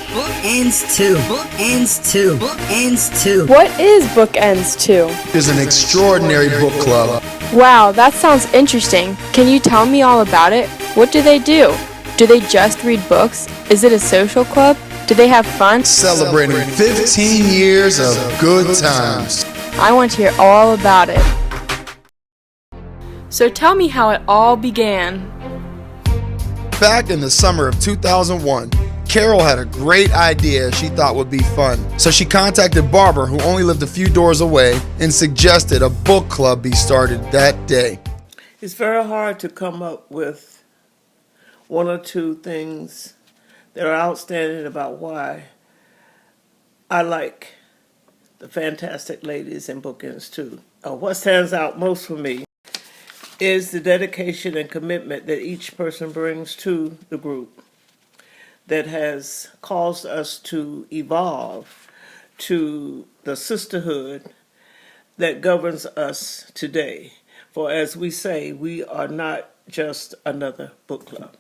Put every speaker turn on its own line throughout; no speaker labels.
Bookends 2. Bookends 2. Bookends 2.
What is Bookends 2?
Is an extraordinary book club.
Wow, that sounds interesting. Can you tell me all about it? What do they do? Do they just read books? Is it a social club? Do they have fun?
Celebrating 15 years of good times.
I want to hear all about it. So tell me how it all began.
Back in the summer of 2001, Carol had a great idea she thought would be fun. So she contacted Barbara, who only lived a few doors away, and suggested a book club be started that day.
It's very hard to come up with one or two things that are outstanding about why I like the Fantastic Ladies in Bookends 2. What stands out most for me is the dedication and commitment that each person brings to the group that has caused us to evolve to the sisterhood that governs us today. For as we say, we are not just another book club.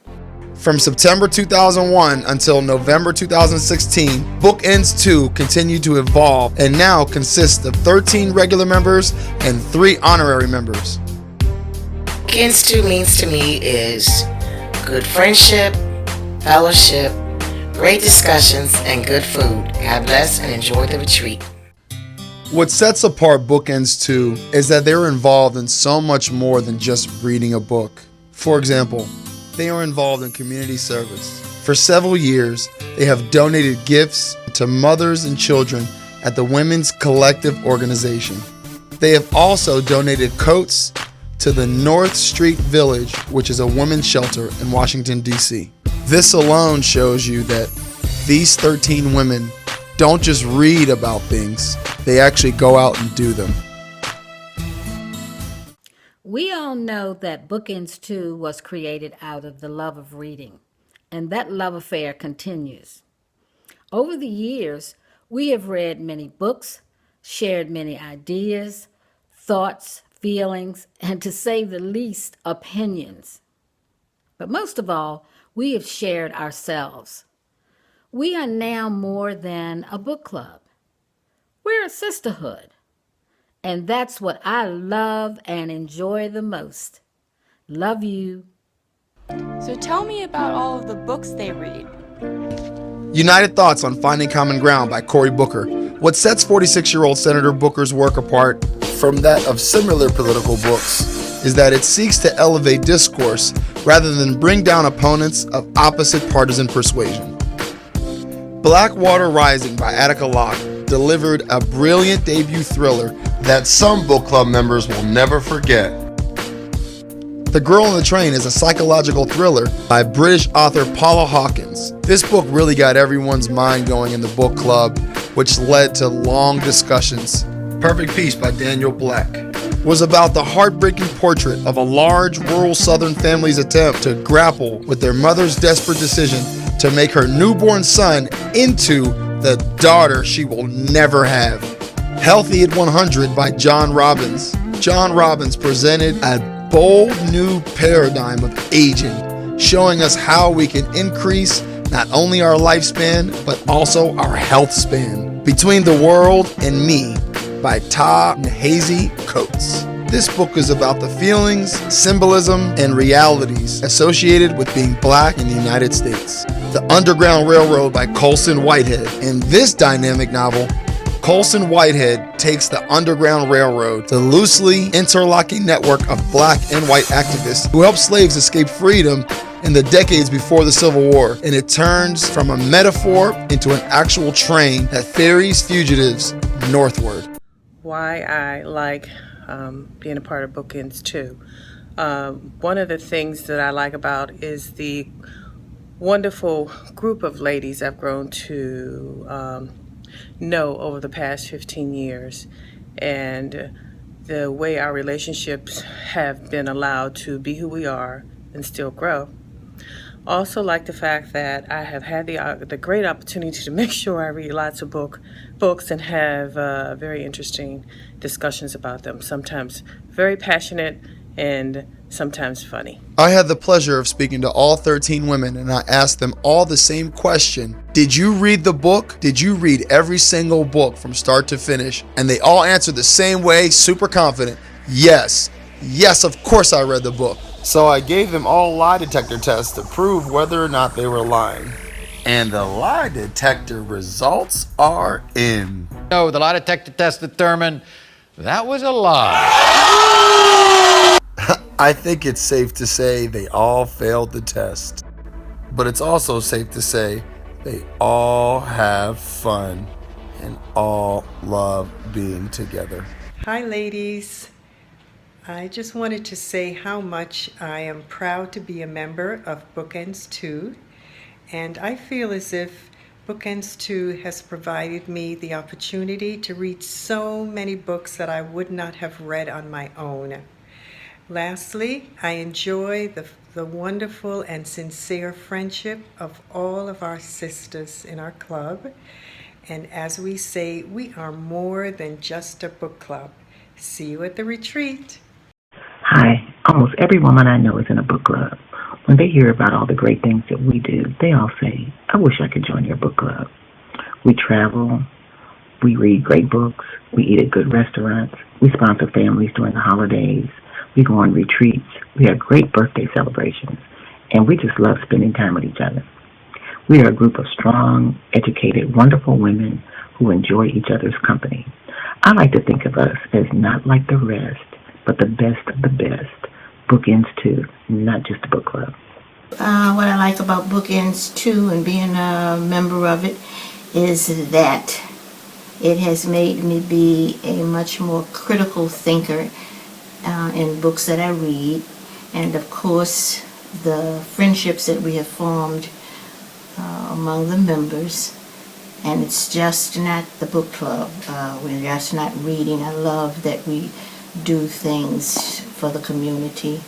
From September 2001 until November 2016, Bookends 2 continued to evolve and now consists of 13 regular members and 3 honorary members.
Bookends 2 means to me is good friendship, fellowship, great discussions, and good food. God bless and enjoy the retreat.
What sets apart Bookends 2 is that they're involved in so much more than just reading a book. For example, they are involved in community service. For several years, they have donated gifts to mothers and children at the Women's Collective organization. They have also donated coats to the North Street Village, which is a women's shelter in Washington, D.C. This alone shows you that these 13 women don't just read about things, they actually go out and do them.
We all know that Bookends 2 was created out of the love of reading, and that love affair continues. Over the years, we have read many books, shared many ideas, thoughts, feelings, and to say the least, opinions. But most of all, we have shared ourselves. We are now more than a book club. We're a sisterhood. And that's what I love and enjoy the most. Love you.
So tell me about all of the books they read.
United Thoughts on Finding Common Ground by Cory Booker. What sets 46-year-old Senator Booker's work apart from that of similar political books is that it seeks to elevate discourse rather than bring down opponents of opposite partisan persuasion. Blackwater Rising by Attica Locke delivered a brilliant debut thriller that some book club members will never forget. The Girl on the Train is a psychological thriller by British author Paula Hawkins. This book really got everyone's mind going in the book club, which led to long discussions. Perfect Peace by Daniel Black was about the heartbreaking portrait of a large rural Southern family's attempt to grapple with their mother's desperate decision to make her newborn son into the daughter she will never have. Healthy at 100 by John Robbins. John Robbins presented a bold new paradigm of aging, showing us how we can increase not only our lifespan, but also our health span. Between the World and Me by Ta-Nehisi Coates. This book is about the feelings, symbolism, and realities associated with being black in the United States. The Underground Railroad by Colson Whitehead. In this dynamic novel, Colson Whitehead takes the Underground Railroad, the loosely interlocking network of black and white activists who helped slaves escape freedom in the decades before the Civil War, and it turns from a metaphor into an actual train that ferries fugitives northward.
Why I like being a part of Bookends 2. One of the things that I like about is the wonderful group of ladies I've grown to know over the past 15 years, and the way our relationships have been allowed to be who we are and still grow. Also like the fact that I have had the great opportunity to make sure I read lots of books and have very interesting discussions about them, sometimes very passionate and sometimes funny.
I had the pleasure of speaking to all 13 women, and I asked them all the same question. Did you read the book? Did you read every single book from start to finish? And they all answered the same way, super confident. Yes. Yes, of course I read the book. So I gave them all lie detector tests to prove whether or not they were lying. And the lie detector results are in.
No, the lie detector test determined that was a lie.
I think it's safe to say they all failed the test. But it's also safe to say they all have fun and all love being together.
Hi, ladies. I just wanted to say how much I am proud to be a member of Bookends 2. And I feel as if Bookends 2 has provided me the opportunity to read so many books that I would not have read on my own. Lastly, I enjoy the wonderful and sincere friendship of all of our sisters in our club. And as we say, we are more than just a book club. See you at the retreat.
Hi, almost every woman I know is in a book club. When they hear about all the great things that we do, they all say, I wish I could join your book club. We travel, we read great books, we eat at good restaurants, we sponsor families during the holidays, we go on retreats, we have great birthday celebrations, and we just love spending time with each other. We are a group of strong, educated, wonderful women who enjoy each other's company. I like to think of us as not like the rest, but the best of the best. Bookends 2, not just a book club.
What I like about Bookends 2 and being a member of it is that it has made me be a much more critical thinker in books that I read. And of course, the friendships that we have formed among the members. And it's just not the book club. We're just not reading. I love that we do things for the community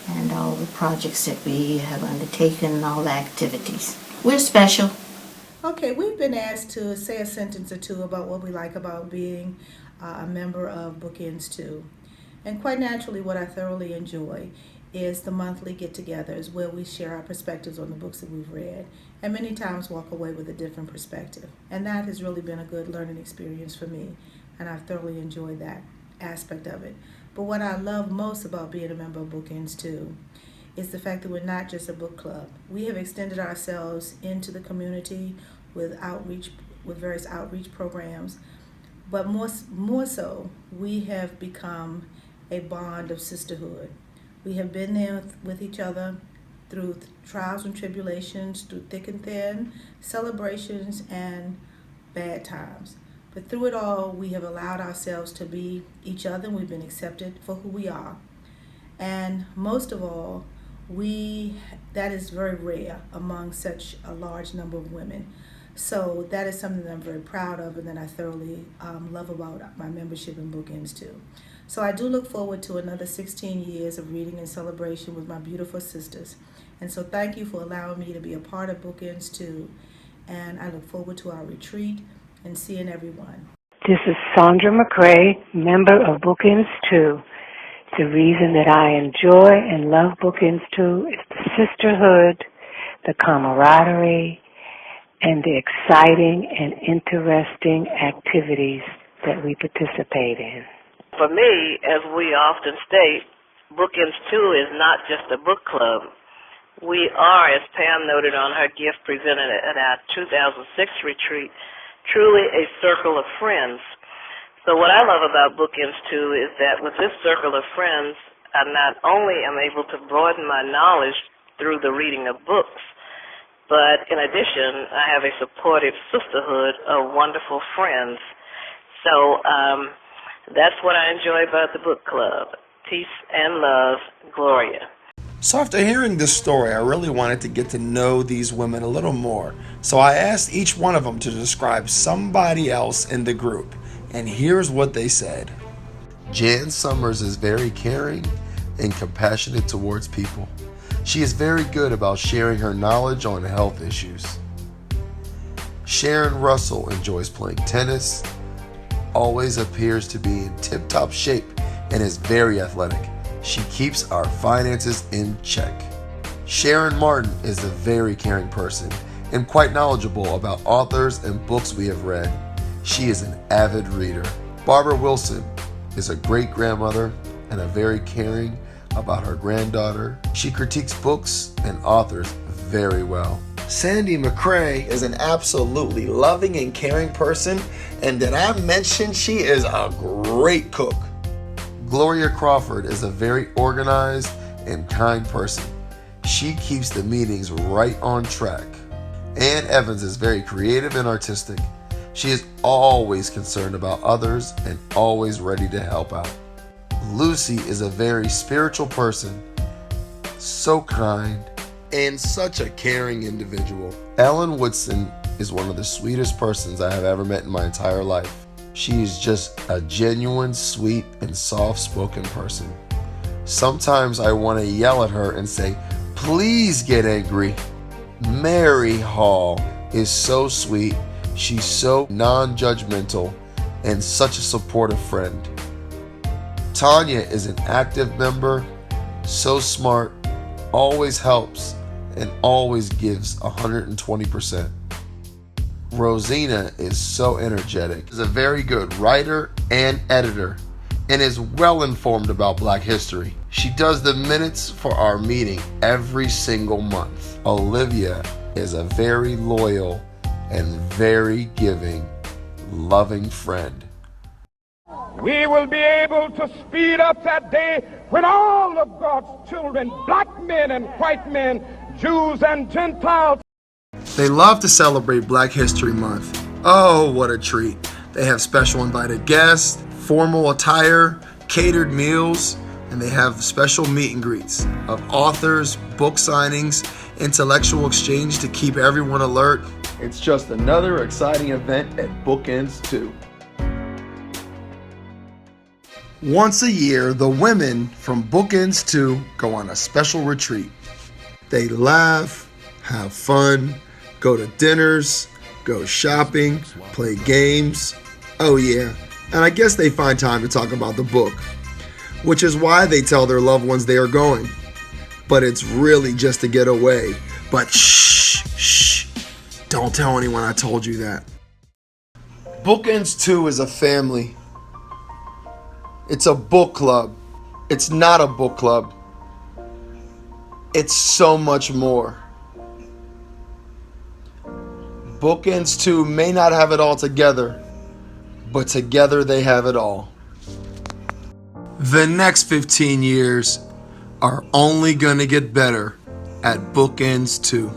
and all the projects that we have undertaken and all the activities. We're special.
Okay, we've been asked to say a sentence or two about what we like about being a member of Bookends 2. And quite naturally, what I thoroughly enjoy is the monthly get-togethers where we share our perspectives on the books that we've read and many times walk away with a different perspective. And that has really been a good learning experience for me, and I've thoroughly enjoyed that aspect of it. But what I love most about being a member of Bookends 2 is the fact that we're not just a book club. We have extended ourselves into the community with outreach, with various outreach programs, but more so, we have become a bond of sisterhood. We have been there with each other through trials and tribulations, through thick and thin, celebrations and bad times. But through it all, we have allowed ourselves to be each other, and we've been accepted for who we are. And most of all, that is very rare among such a large number of women. So that is something that I'm very proud of and that I thoroughly love about my membership in Bookends 2. So I do look forward to another 16 years of reading and celebration with my beautiful sisters. And so thank you for allowing me to be a part of Bookends 2. And I look forward to our retreat and seeing everyone.
This is Sandra McCrae, member of Bookends 2. The reason that I enjoy and love Bookends 2 is the sisterhood, the camaraderie, and the exciting and interesting activities that we participate in.
For me, as we often state, Bookends 2 is not just a book club. We are, as Pam noted on her gift presented at our 2006 retreat, truly a circle of friends. So what I love about Bookends 2 is that with this circle of friends, I not only am able to broaden my knowledge through the reading of books, but in addition, I have a supportive sisterhood of wonderful friends. So that's what I enjoy about the book club. Peace and love, Gloria.
So after hearing this story, I really wanted to get to know these women a little more. So I asked each one of them to describe somebody else in the group. And here's what they said. Jan Summers is very caring and compassionate towards people. She is very good about sharing her knowledge on health issues. Sharon Russell enjoys playing tennis, always appears to be in tip-top shape, and is very athletic. She keeps our finances in check. Sharon Martin is a very caring person and quite knowledgeable about authors and books we have read. She is an avid reader. Barbara Wilson is a great grandmother and a very caring about her granddaughter. She critiques books and authors very well. Sandy McCrae is an absolutely loving and caring person, and did I mention she is a great cook. Gloria Crawford is a very organized and kind person. She keeps the meetings right on track. Ann Evans is very creative and artistic. She is always concerned about others and always ready to help out. Lucy is a very spiritual person, so kind, and such a caring individual. Ellen Woodson is one of the sweetest persons I have ever met in my entire life. She is just a genuine, sweet, and soft-spoken person. Sometimes I want to yell at her and say, "Please get angry." Mary Hall is so sweet. She's so non-judgmental and such a supportive friend. Tanya is an active member, so smart, always helps, and always gives 120%. Rosina is so energetic, is a very good writer and editor, and is well informed about Black history. She does the minutes for our meeting every single month. Olivia is a very loyal and very giving, loving friend.
We will be able to speed up that day when all of God's children, black men and white men, Jews and Gentiles.
They love to celebrate Black History Month. Oh, what a treat. They have special invited guests, formal attire, catered meals, and they have special meet and greets of authors, book signings, intellectual exchange to keep everyone alert. It's just another exciting event at Bookends 2. Once a year, the women from Bookends 2 go on a special retreat. They laugh, have fun, go to dinners, go shopping, play games. Oh yeah, and I guess they find time to talk about the book, which is why they tell their loved ones they are going. But it's really just to get away. But shh, don't tell anyone I told you that. Bookends 2 is a family. It's a book club. It's not a book club. It's so much more. Bookends 2 may not have it all together, but together they have it all. The next 15 years are only going to get better at Bookends 2.